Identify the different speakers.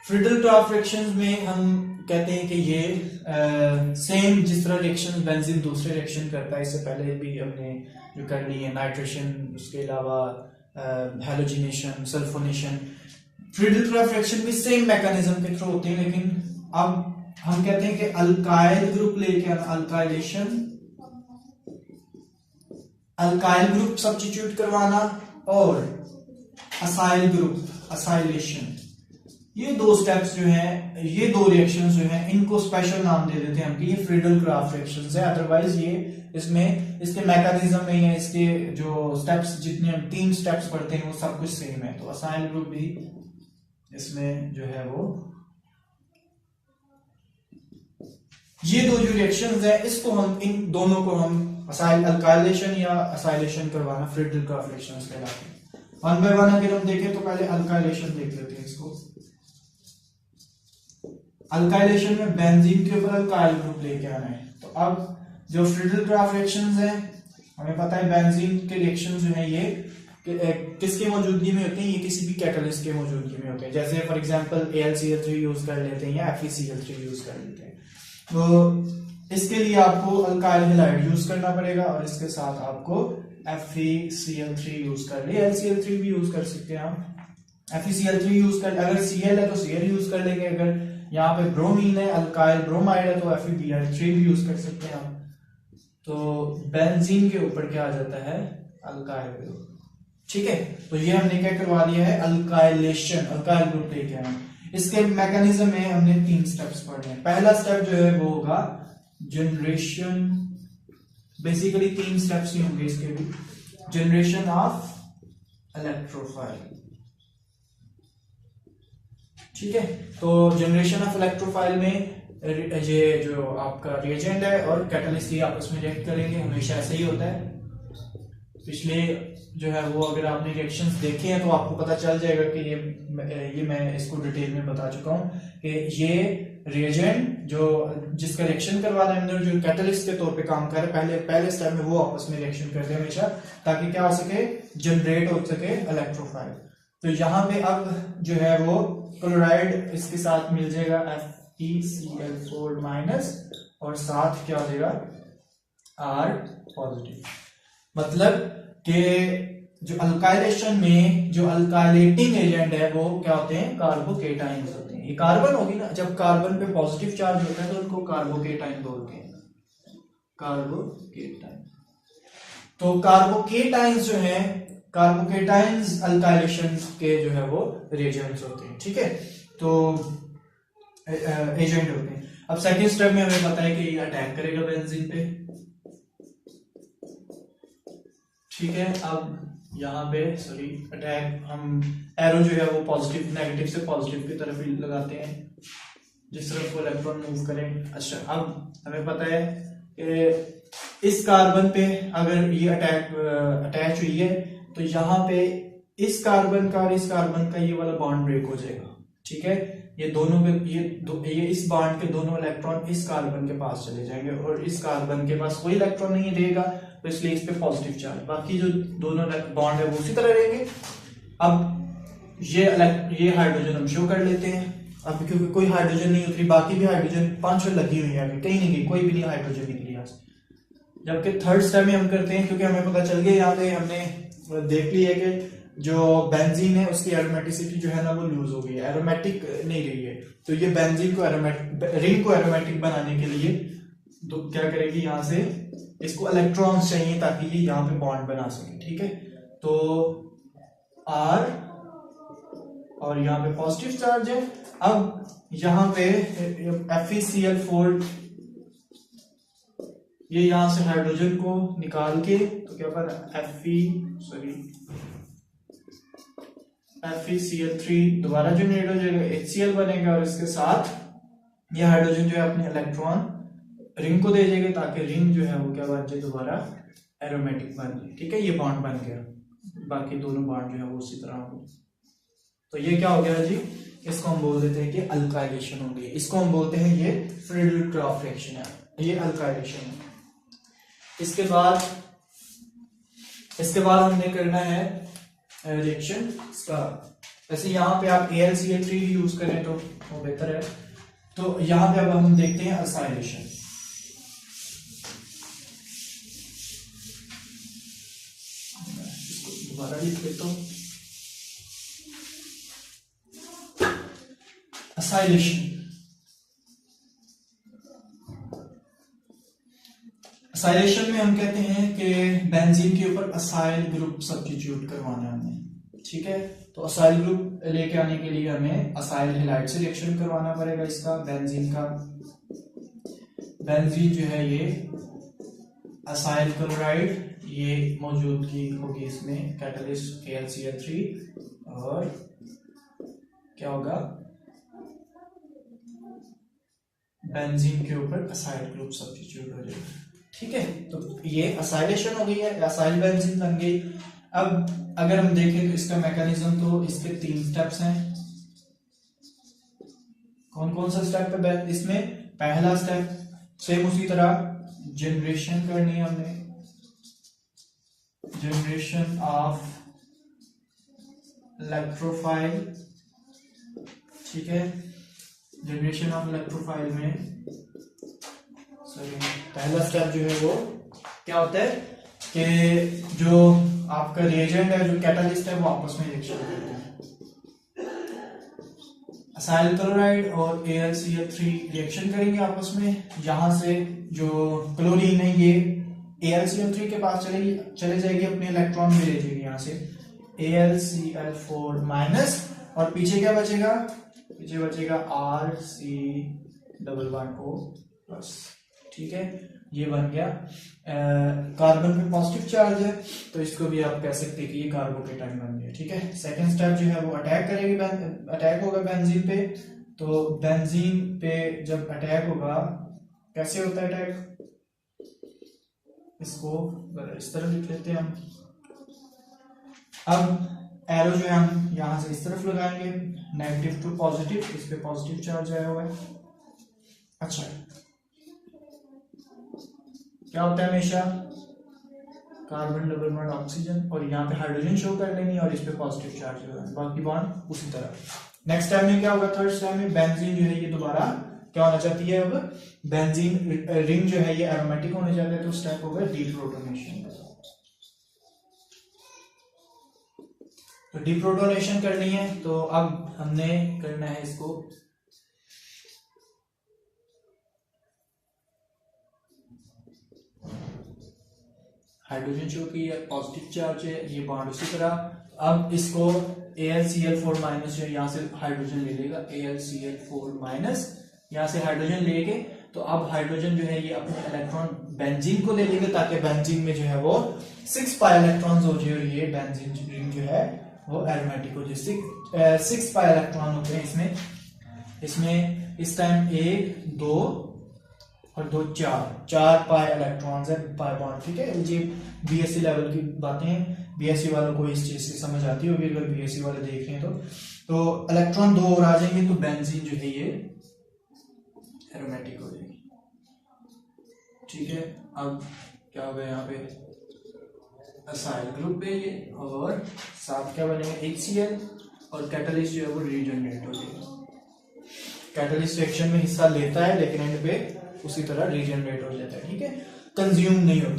Speaker 1: Friedel craft reactions में हम कहते हैं कि ये सेम जिस तरह रिएक्शन बेंजीन दूसरे रिएक्शन करता है, इससे पहले भी हमने जो कर ली है नाइट्रेशन, उसके अलावा halogenation, sulphonation, Friedel craft reaction भी सेम मैकेनिज्म के थ्रू होते हैं। लेकिन अब हम कहते हैं कि अल्काइल ग्रुप लेके अल्काइलेशन, अल्काइल ग्रुप सब्स्टिट्यूट करवाना और असाइल ग्रुप असाइलेशन, ये दो स्टेप्स जो हैं, ये दो रिएक्शंस जो हैं, इनको स्पेशल नाम दे देते हैं हम कि ये फ्रीडल क्राफ्ट रिएक्शंस है। अदरवाइज ये इसमें इसके मैकेनिज्म में या इसके जो स्टेप्स, जितने हम 3 स्टेप्स पढ़ते हैं वो सब कुछ सेम है। तो असाइल ग्रुप भी इसमें जो है वो, ये दो जो रिएक्शंस है, इसको हम, इन दोनों को हम असाइल अल्काइलेशन या असाइलेशन करवाना फ्रीडल क्राफ्ट रिएक्शंस कहलाते हैं। वन बाय वन अगर हम देखें तो पहले अल्काइलेशन देख लेते हैं इसको। अल्काइलेशन में बेंजीन के ऊपर अल्काइल ग्रुप लेके आना है। तो अब जो फ्रीडल क्राफ्ट रिएक्शंस है, हमें पता है बेंजीन के रिएक्शंस जो है ये किसके मौजूदगी में होते हैं, ये किसी भी कैटलिस्ट के मौजूदगी में होते हैं। जैसे फॉर एग्जांपल AlCl3 यूज कर लेते हैं या FeCl3 यूज कर लेते हैं। तो इसके लिए आपको अल्काइल हैलाइड यूज करना पड़ेगा और इसके साथ आपको FeCl3 यूज कर ले, AlCl3 भी यूज कर सकते हैं आप। FeCl3 यूज कर, अगर Cl है तो Cl यूज कर लेंगे, अगर यहाँ पे ब्रोमीन है, अल्काइल ब्रोमाइड है, तो FeBr3 भी यूज कर सकते हैं आप। तो बेंजीन के ऊपर क्या आ जाता है, अल्काइल ग्रुप। ठीक है, तो ये हमने क्या करवा दिया है, अल्काइलेशन, अल्काइल ग्रुप लेके आए। इसके मैकेनिज्म में हमने 3 स्टेप्स पढ़े हैं। पहला स्टेप जो है वो होगा जनरेशन, बेसिकली 3 स्टेप्स ही होंगे इसके भी। जनरेशन ऑफ इलेक्ट्रोफाइल, ठीक है। तो जनरेशन ऑफ इलेक्ट्रोफाइल में ये जो आपका रिएजेंट है और कैटलिस्ट ही आपस में रिएक्ट करेंगे, हमेशा ऐसा ही होता है। पिछले जो है वो अगर आपने रिएक्शंस देखे हैं तो आपको पता चल जाएगा कि ये मैं इसको डिटेल में बता चुका हूं कि ये रिएजेंट जो जिसका रिएक्शन करवाना है अंदर, जो कैटलिस्ट के तौर पे काम कर रहा है, पहले स्टेप में वो आपस में रिएक्शन करते हैं हमेशा, ताकि क्या हो सके, जनरेट हो सके इलेक्ट्रोफाइल। तो यहाँ पे अब जो है वो क्लोराइड इसके साथ मिल जाएगा FeCl4 माइनस और साथ क्या हो जाएगा R पॉजिटिव। मतलब कि जो अल्काइलेशन में जो अल्काइलेटिंग एजेंट है वो क्या होते हैं, कार्बोकेटाइंस होते हैं। ये कार्बन होगी ना, जब कार्बन पे पॉजिटिव चार्ज होता है तो उनको कार्बोकेटाइन बोलते हैं, कार्बोकेटाइन। तो कार्बोकेटाइंस जो है, कार्बोकेटाइंस अल्काइलेशन के जो है वो रिएजेंट्स होते हैं। ठीक है, तो एजेंट होते हैं। अब सेकंड स्टेप में हमें पता है कि ये अटैक करेगा बेंजीन पे। ठीक है, अब यहाँ पे सॉरी अटैक, हम एरो जो है वो पॉजिटिव, नेगेटिव से पॉजिटिव की तरफ ही लगाते हैं, जिस तरफ वो इलेक्ट्रॉन मूव करें। अच्छा, अब हमें पता है कि इस कार्बन पे अगर ये अटैच हुई है तो यहाँ पे इस कार्बन का और इस कार्बन का ये वाला बॉन्ड ब्रेक हो जाएगा। ठीक है, ये दोनों के ये इस बॉन्ड के दोनों इलेक्ट्रॉन इस कार्बन के पास चले जाएंगे और इस कार्बन के पास कोई इलेक्ट्रॉन नहीं रहेगा, तो इसलिए इस पे पॉजिटिव चार्ज, बाकी जो दोनों बॉन्ड है वो उसी तरह रहेंगे। अब ये हाइड्रोजन हम शो कर लेते हैं। अब क्योंकि कोई हाइड्रोजन नहीं उतरी, बाकी भी हाइड्रोजन 5 लगी हुई है, कहीं नहीं गई, कोई भी नहीं हाइड्रोजन निकली यहाँ से। जबकि थर्ड स्टेप में हम करते हैं, क्योंकि हमें पता चल गया यहाँ पे हमने देख ली है कि जो बेंजीन है उसकी एरोमेटिसिटी जो है ना वो लूज हो गई है, एरोमेटिक नहीं रही है। तो ये बेंजीन को रिंग को एरोमेटिक बनाने के लिए तो क्या करेगी, यहाँ से इसको इलेक्ट्रॉन्स चाहिए ताकि ये यहाँ पे बॉन्ड बना सके। ठीक है, तो R और यहाँ पे पॉजिटिव चार्ज है। अब यहाँ पे FeCl4 ये यहाँ से हाइड्रोजन को निकाल के तो क्या पर FeCl3 दोबारा जनरेट हो जाएगा, HCl बनेगा और इसके साथ ये हाइड्रोजन जो है अपने इलेक्ट्रॉन रिंग को दे देगा ताकि रिंग जो है वो क्या बन जाए, दोबारा एरोमेटिक बन जाए। ठीक है, ये बॉन्ड बन गया, बाकी दोनों बॉन्ड जो है वो उसी तरह हो। तो ये क्या हो गया जी, इसको हम बोल देते हैं कि अल्काइलेशन हो गई। इसको हम बोलते हैं ये फ्रीडल क्राफ्ट रिएक्शन है, ये अल्काइलेशन है। इसके बाद हमने करना है रिएक्शन स्टार। वैसे यहाँ पे आप AlCl3 यूज करें तो वो बेहतर है। तो यहाँ पे अब हम देखते हैं असाइलेशन। इसको दोबारा लिख लेता हूँ। असाइलेशन, असाइलेशन में हम कहते हैं कि बेंजीन के ऊपर असाइल ग्रुप सब्स्टिट्यूट करवाना है हमें, ठीक है। तो असाइल ग्रुप लेके आने के लिए हमें असाइल हैलाइड से रिएक्शन करवाना पड़ेगा इसका, बेंजीन का। बेंजीन जो है ये असाइल क्लोराइड, ये मौजूदगी होगी इसमें कैटलिस्ट AlCl3, और क्या होगा, बेंजीन के ऊपर असाइल ग्रुप सब्स्टिट्यूट हो जाएगा, ठीक है। तो ये असाइलेशन हो गई है, असाइल बेंजीन बन गई। अब अगर हम देखें तो इसका मैकेनिज्म, तो इसके 3 स्टेप्स हैं। कौन कौन सा स्टेप है इसमें? पहला स्टेप सेम उसी तरह जनरेशन करनी है हमने, जनरेशन ऑफ इलेक्ट्रोफाइल, ठीक है। जनरेशन ऑफ इलेक्ट्रोफाइल में पहला स्टेप जो है वो क्या होता है कि जो आपका रिएजेंट है, जो कैटालिस्ट है, वो आपस में रिएक्शन करते हैं। असाइल क्लोराइड और AlCl3 रिएक्शन करेंगे आपस में। यहां से जो क्लोरीन है ये AlCl3 के पास चले जाएगी, अपने इलेक्ट्रॉन में ले जाएगी यहाँ से AlCl4-, और पीछे क्या बचेगा? पीछे बचेगा RC++O+, ठीक है। ये बन गया। कार्बन पे पॉजिटिव चार्ज है, तो इसको भी आप कह सकते हैं कि ये कार्बोकेटाइन बन गया, ठीक है। सेकंड स्टेप जो है वो अटैक करेगी, अटैक होगा बेंजीन पे। तो बेंजीन पे जब अटैक होगा, कैसे होता है अटैक? इसको इस तरह लिख लेते हैं हम। अब एरो जो है हम यहां से इस तरफ लगाएंगे, नेगेटिव टू पॉजिटिव, इस पे पॉजिटिव चार्ज आया हुआ है। अच्छा, क्या होता है हमेशा? कार्बन डबल बॉन्ड ऑक्सीजन, और यहाँ पे हाइड्रोजन शो कर लेंगे और इस पे पॉजिटिव चार्ज होगा, बाकी बॉन्ड उसी तरह। नेक्स्ट स्टेप में क्या होगा? थर्ड स्टेप में बेंजीन जो है ये दोबारा क्या होना चाहती है? अब बेंजीन रिंग जो है ये एरोमेटिक होने जाता है, तो स्टेप होगा डीप्रोटोनेशन। तो डीप्रोटोनेशन करनी है, तो अब हमने करना है इसको हाइड्रोजन शो की पॉजिटिव चार्ज है, ये बॉन्ड उसी तरह। अब इसको AlCl4- जो यहाँ से हाइड्रोजन ले लेगा, AlCl4-, यहाँ से हाइड्रोजन लेके, तो अब हाइड्रोजन जो है ये अपने इलेक्ट्रॉन बेंजीन को ले लेंगे, ताकि बेंजीन में जो है वो 6 पाई इलेक्ट्रॉन्स हो जाए, और ये बेंजीन रिंग जो है वो एरोमेटिक हो जाए। 6 पाई इलेक्ट्रॉन होते हैं इसमें इस टाइम 1, 2 और 2, 4 पाई इलेक्ट्रॉन्स है, पाई बॉन्ड, ठीक है। जी BSc लेवल की बातें हैं, BSc वालों को इस चीज की समझ आती होगी, अगर BSc वाले देख रहे हैं तो इलेक्ट्रॉन 2 और आ जाएंगे, तो बेंजीन जो है ये एरोमेटिक हो जाएगी, ठीक है। अब क्या होगा यहाँ पे? असाइल ग्रुप पे ये, और साथ क्या बनेगा? HCl, और कैटलिस्ट जो है वो रीजनरेट हो जाएगा। कैटलिस्ट रिएक्शन में हिस्सा लेता है, लेकिन एंड पे उसी तरह रीजनरेट हो जाता है, ठीक है, कंज्यूम नहीं होता।